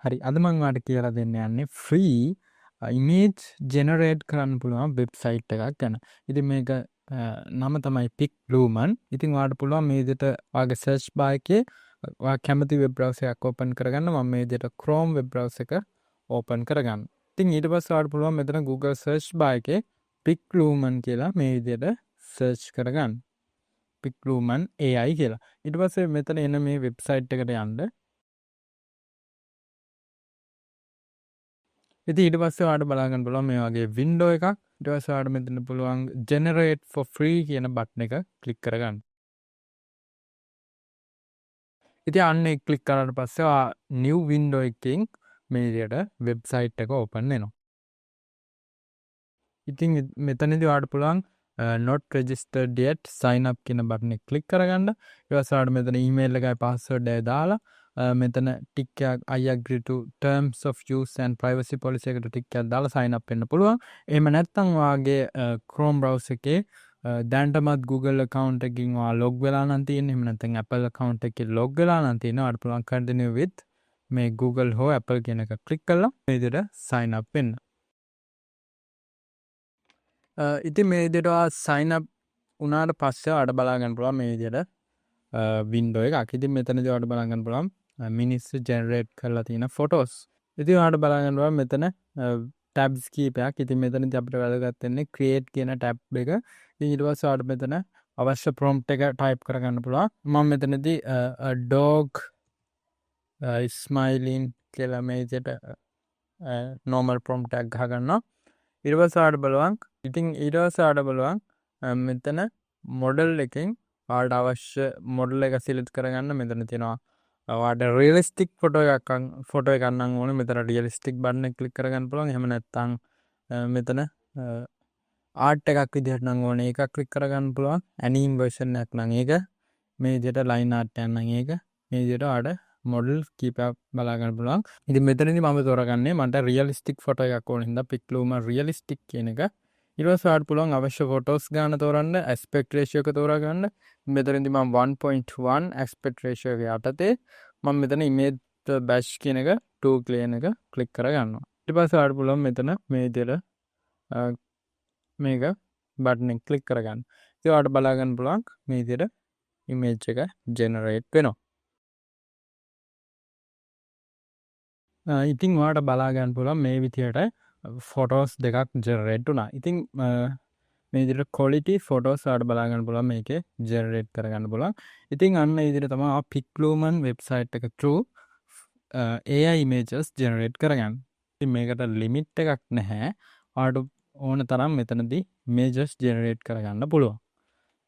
හරි අද මම ඔයාලට කියලා දෙන්න යන්නේ free image generate කරන්න පුළුවන් වෙබ්සයිට් එකක් ගැන. ඉතින් මේක නම තමයි PicBlumen. ඉතින් ඔයාලට පුළුවන් මේ විදිහට ඔයාගේ search bar එකේ ඔයා කැමති වෙබ් browser එකක් open කරගන්න. මම මේ විදිහට Chrome වෙබ් browser එක open කරගන්න. ඉතින් ඊට පස්සේ ඔයාලට පුළුවන් මෙතන Google search bar එකේ PicBlumen කියලා මේ විදිහට search කරගන්න. PicBlumen AI කියලා. ඊට පස්සේ මෙතන එන මේ වෙබ්සයිට් එකට යන්න. ඉතින් ඊට පස්සේ ඔයාලට බලා ගන්න පුළුවන් මේ වගේ window එකක්. ඊට පස්සේ ඔයාලට මෙතන පුළුවන් generate for free කියන බටන් එක ක්ලික් කරගන්න. ඉතින් අන්න ඒක ක්ලික් කරාට පස්සේ ඔයා new window එකකින් මේ විදිහට වෙබ්සයිට් එක open වෙනවා. ඉතින් මෙතනදී ඔයාලට පුළුවන් not registered yet sign up කියන බටන් එක ක්ලික් කරගන්න. ඊට පස්සේ ඔයාලට මෙතන email එකයි password එකයි දාලා මෙතන ටික් එකක් I agree to terms of use and privacy policy එකට ටික් එකක් දාලා sign up වෙන්න පුළුවන්. එහෙම නැත්නම් ඔයාගේ Chrome browser එකේ දැනටමත් Google account එකකින් ඔයා log වෙලා නම් තියෙන්නේ. එහෙම නැත්නම් Apple account එකකින් log වෙලා නම් තියෙනවා. ඔයාලට පුළුවන් continue with මේ Google හෝ Apple කියන එක ක්ලික් කරලා මේ විදිහට sign up වෙන්න. ඉතින් මේ විදිහට ඔයා sign up වුණාට පස්සේ ඔයාලට බලා ගන්න පුළුවන් මේ විදිහට window එකක්. ඉතින් මෙතනදී ඔයාලට බලා ගන්න පුළුවන් මිනිස්සු ජෙනරේට් කරලා තියෙන ෆොටෝස්. ඉතින් ඔයාලට බලා ගන්න පුළුවන් මෙතන tabs කීපයක්. ඉතින් මෙතනදී අපිට වැදගත් වෙන්නේ create කියන tab එක. ඉතින් ඊට පස්සේ ඔයාලට මෙතන අවශ්‍ය prompt එක type කරගන්න පුළුවන්. මම මෙතනදී a dog smiling කියලා මේ විදිහට normal prompt එකක් ගහගන්නවා. ඊට පස්සේ ඔයාලට බලවන්. ඉතින් ඊට පස්සේ ඔයාලට බලවන් මෙතන model එකෙන් ඔයාලට අවශ්‍ය model එක select කරගන්න. මෙතන තියෙනවා ඔයාලට realistic photo එකක් නම් ඕනේ. මෙතන realistic button එක click කරගන්න පුළුවන්. එහෙම නැත්නම් මෙතන art එකක් විදිහට නම් ඕනේ. ඒක click කරගන්න පුළුවන්. anime version එකක් නම් ඒක මේ විදිහට line art එකක් නම් ඒක මේ විදිහට ඔයාලට model කීපයක් බලා ගන්න පුළුවන්. ඉතින් මෙතනදී මම තෝරගන්නේ මට realistic photo එකක් ඕන හින්දා PicBlumen realistic කියන එක. ඊට පස්සේ ඔයාලට පුළුවන් අවශ්‍ය photos ගන්න තෝරන්න aspect ratio එක තෝරගන්න. මෙතනදී මම 1.1 aspect ratio එක යටතේ මම මෙතන image batch කියන එක 2 clean එක click කරගන්නවා. ඊට පස්සේ ඔයාලට පුළුවන් මෙතන මේ විදිහට මේක button එක click කරගන්න. ඉතින් ඔයාලට බලා ගන්න පුළුවන් මේ විදිහට image එක generate වෙනවා. ඉතින් ඔයාලට බලා ගන්න පුළුවන් මේ විදිහට photos දෙකක් generate වුණා. ඉතින් මේ විදිහට quality photos ඔයාලට බලා ගන්න පුළුවන් මේකේ generate කරගන්න පුළුවන්. ඉතින් අන්න ඒ විදිහට තමයි PicBlumen website එක through AI images generate කරගන්න. ඉතින් මේකට limit එකක් නැහැ. ඔයාලට ඕන තරම් මෙතනදී images generate කරගන්න පුළුවන්.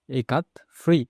ඒකත් free.